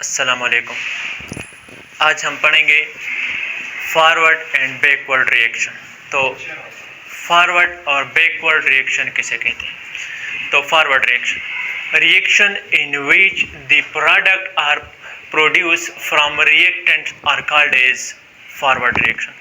अस्सलामुअलैकुम। आज हम पढ़ेंगे फॉरवर्ड एंड बैकवर्ड रिएक्शन। तो फॉरवर्ड और बैकवर्ड रिएक्शन किसे कहते हैं? तो forward reaction in which the product are produce from reactant are called as forward reaction.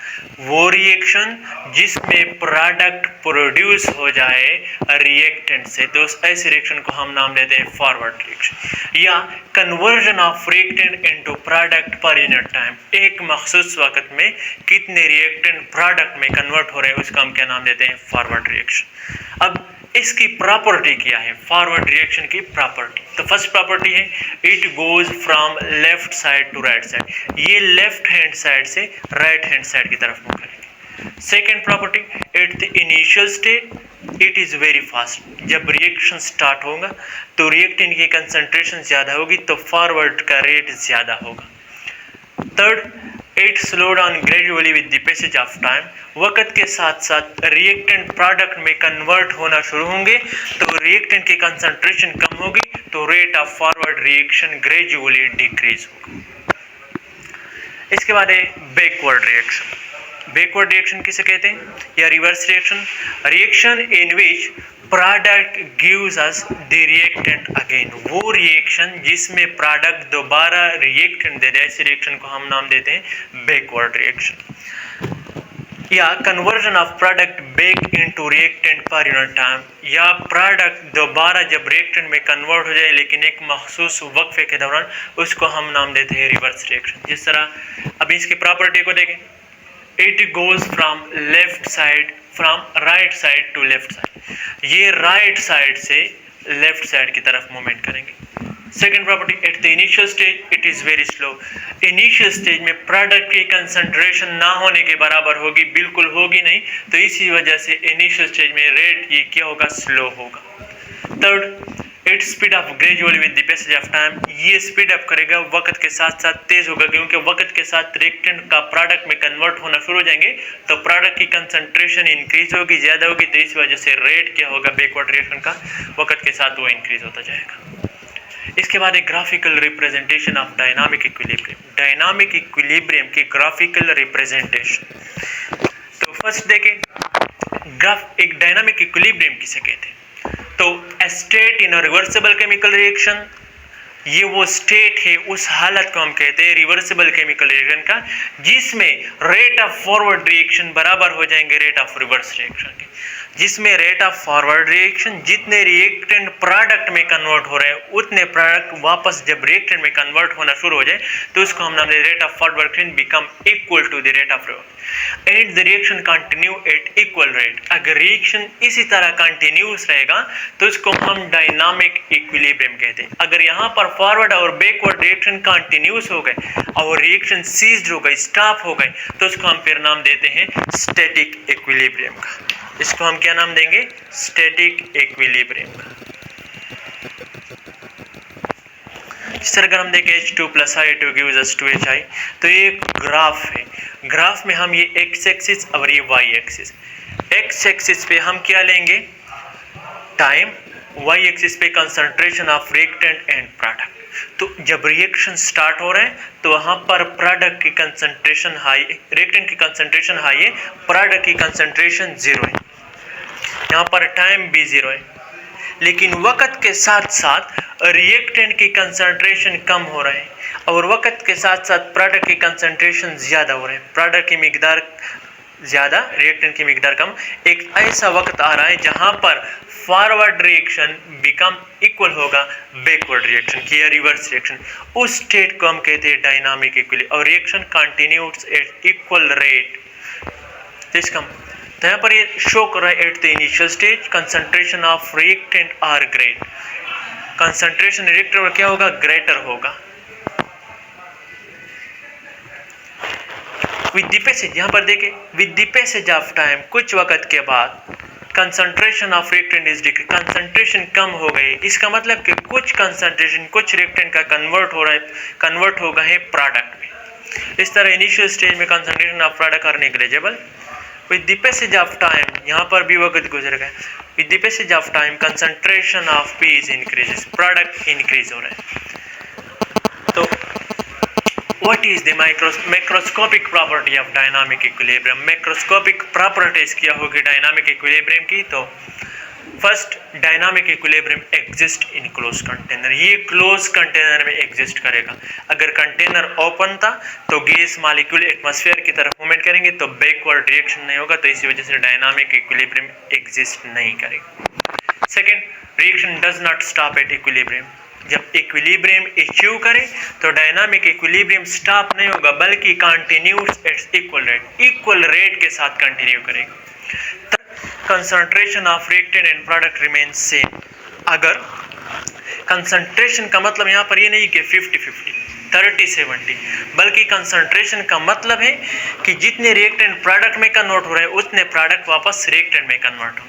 वो रिएक्शन जिसमें प्रोडक्ट प्रोड्यूस हो जाए रिएक्टेंट से, तो ऐसे रिएक्शन को हम नाम देते हैं फॉरवर्ड रिएक्शन। या conversion of reactant into product per unit time, एक मखसूस वक्त में कितने रिएक्टेंट प्रोडक्ट में कन्वर्ट हो रहे हैं उसका हम क्या नाम देते हैं? Forward reaction. अब इसकी प्रॉपर्टी क्या है? फॉरवर्ड रिएक्शन की प्रॉपर्टी, तो फर्स्ट प्रॉपर्टी है it goes from left side to right side, ये लेफ्ट हैंड साइड से राइट हैंड साइड की तरफ मूव करेंगे। Second property at the initial stage it is very fast, जब रिएक्शन स्टार्ट होगा तो रिएक्टेंट की कंसंट्रेशन ज़्यादा होगी तो फॉरवर्ड का रेट ज़्यादा होगा। Third it slow down gradually with the passage of time, वक्त के साथ साथ रिएक्टेंट प्रोडक्ट में कन्वर्ट होना शुरू होंगे तो रिएक्टेंट की कंसंट्रेशन कम होगी तो rate of forward reaction gradually decrease होगा। इसके बाद है बैकवर्ड रिएक्शन। बैकवर्ड रिएक्शन किसे कहते हैं? या reverse reaction in which product gives us the reactant again, वो रिएक्शन जिसमें प्रोडक्ट दोबारा रिएक्टेंट दे दे, ऐसे रिएक्शन को हम नाम देते हैं बैकवर्ड रिएक्शन। या conversion of product back into reactant per unit time, या प्रोडक्ट दोबारा जब रिएक्टेंट में कन्वर्ट हो जाए लेकिन एक मखसूस वक्फे के दौरान, उसको हम नाम देते हैं रिवर्स रिएक्शन। जिस तरह अभी इसकी प्रॉपर्टी को देखें, it goes from left side from right side to left side, ये राइट साइड से लेफ्ट साइड की तरफ मूवमेंट करेंगे। Second property at the initial stage it is very slow, initial stage में प्रोडक्ट की कंसंट्रेशन ना होने के बराबर होगी, बिल्कुल होगी नहीं, तो इसी वजह से इनिशियल स्टेज में रेट ये क्या होगा? स्लो होगा। Third it speed up gradually with the passage of time, ये स्पीड अप करेगा वक्त के साथ साथ तेज होगा, क्योंकि वक्त के साथ रिएक्टेंट का प्रोडक्ट में कन्वर्ट होना शुरू हो जाएंगे तो प्रोडक्ट की कंसंट्रेशन इंक्रीज होगी, ज़्यादा होगी, तो इस वजह से रेट क्या होगा बैकवर्ड रिएक्शन का? वक्त के साथ वो इंक्रीज होता जाएगा। इसके बाद एक graphical representation of dynamic equilibrium, dynamic equilibrium की ग्राफिकल रिप्रेजेंटेशन। तो फर्स्ट देखें ग्राफ, एक डायनामिक इक्विलिब्रियम किसे कहते हैं? तो state in reversible chemical reaction, ये वो स्टेट है, उस हालत को हम कहते हैं रिवर्सिबल केमिकल रिएक्शन का, जिसमें रेट ऑफ फॉरवर्ड रिएक्शन बराबर हो जाएंगे रेट ऑफ रिवर्स रिएक्शन के, जिसमें रेट ऑफ फॉरवर्ड रिएक्शन जितने रिएक्टेंट प्रोडक्ट में कन्वर्ट हो रहे हैं उतने प्रोडक्ट वापस जब रिएक्टेंट में कन्वर्ट होना शुरू हो जाए तो उसको हम नाम देते rate of forward reaction become equal to the rate of and the reaction continue at equal rate. अगर रिएक्शन इसी तरह कंटिन्यूस रहेगा तो उसको हम डायनामिक इक्विलिब्रियम कहते हैं। अगर यहाँ पर फॉरवर्ड और बैकवर्ड रिएक्शन कंटिन्यूस हो गए और रिएक्शन सीज्ड हो गई, स्टॉप हो गए, तो उसको हम फिर नाम देते हैं स्टैटिक इक्विलिब्रियम का। इसको हम क्या नाम देंगे? स्टैटिक इक्विलिब्रियम का। इस तरह अगर हम देखें H2 + I2 gives us 2HI, तो ये एक ग्राफ है, ग्राफ में हम ये x एक्सिस और ये y एक्सिस, x एक्सिस पे हम क्या लेंगे? टाइम, y एक्सिस पे concentration of reactant and product. तो जब रिएक्शन स्टार्ट हो रहे हैं तो वहाँ पर प्रोडक्ट की कंसंट्रेशन हाई, रिएक्टेंट की कंसंट्रेशन हाई है, प्रोडक्ट की कंसंट्रेशन 0 है, यहाँ पर टाइम भी 0 है, लेकिन वक्त के साथ साथ रिएक्टेंट की कंसंट्रेशन कम हो रहे हैं और वक्त के साथ साथ प्रोडक्ट की कंसंट्रेशन ज़्यादा हो रहे हैं, प्रोडक्ट की मिकदार ज़्यादा, रिएक्टेंट की मिकदार कम। एक ऐसा वक्त आ रहा है जहाँ पर फॉरवर्ड रिएक्शन बिकम इक्वल होगा बैकवर्ड रिएक्शन की या रिवर्स रिएक्शन, उस स्टेट को हम कहते हैं डायनामिक इक्विलिब्रियम, और reaction continuous at equal rate. तो यहाँ पर ये शो कर रहा है at the initial stage concentration of reactant are great, concentration reactant में क्या होगा? ग्रेटर होगा। विद द पैसेज, यहाँ पर देखें with the passage of time, कुछ वक्त के बाद concentration of reactant is decrease, concentration कम हो गई, इसका मतलब कि कुछ कंसंट्रेशन, कुछ रिएक्टेंट का कन्वर्ट हो गए प्रोडक्ट में। इस तरह इनिशियल स्टेज में concentration of product are negligible, with the passage of time, यहाँ पर भी वक्त गुजर गया, with the passage of time concentration of P is increases, product increase हो रहा है। तो what is the macroscopic property of dynamic equilibrium. Macroscopic properties क्या होगी डायनामिक इक्विलिब्रियम की? तो first, dynamic equilibrium exist in close container. ये close container में एग्जिस्ट करेगा। अगर कंटेनर ओपन था तो गैस मॉलिक्यूल एटमॉस्फेयर की तरफ मूवमेंट करेंगे तो बैकवर्ड रिएक्शन नहीं होगा, तो इसी वजह से डायनामिक इक्विलिब्रियम एग्जिस्ट नहीं करेगा। Second, reaction does not stop at equilibrium. जब इक्विलिब्रियम अचीव करें तो डायनामिक इक्विलिब्रियम स्टॉप नहीं होगा बल्कि कंटिन्यूस एट्स इक्वल रेट के साथ कंटिन्यू करेगा। Concentration of reactant and product remains same. अगर कंसंट्रेशन का मतलब यहाँ पर ये नहीं कि 50-50 30-70, बल्कि कंसंट्रेशन का मतलब है कि जितने रिएक्टेंट प्रोडक्ट में कन्वर्ट हो रहे हैं उतने प्रोडक्ट वापस रिएक्टेंट में कन्वर्ट हो।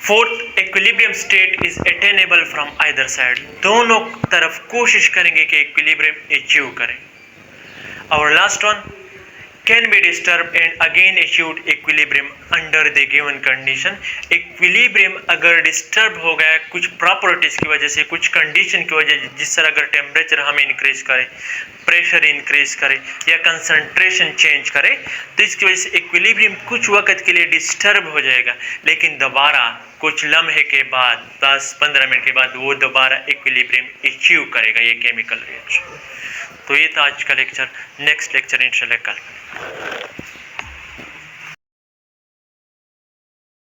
Fourth, equilibrium state is attainable from either side. दोनों तरफ कोशिश करेंगे कि इक्विलिब्रियम अचीव करें। और last one, can be disturbed and again achieved equilibrium under the given condition। Equilibrium अगर डिस्टर्ब हो गया कुछ प्रॉपर्टीज की वजह से, कुछ कंडीशन की वजह से, जिस तरह अगर टेम्परेचर हम इंक्रीज करें, प्रेशर इंक्रीज करें या कंसंट्रेशन चेंज करें, तो इसकी वजह से इक्विलिब्रियम कुछ वक्त के लिए डिस्टर्ब हो जाएगा, लेकिन दोबारा कुछ लम्हे के बाद 10-15 मिनट के बाद वो दोबारा इक्विलिब्रियम अचीव करेगा, ये केमिकल रिएक्शन। तो ये था आज का लेक्चर। नेक्स्ट लेक्चर इंशाल्लाह कल।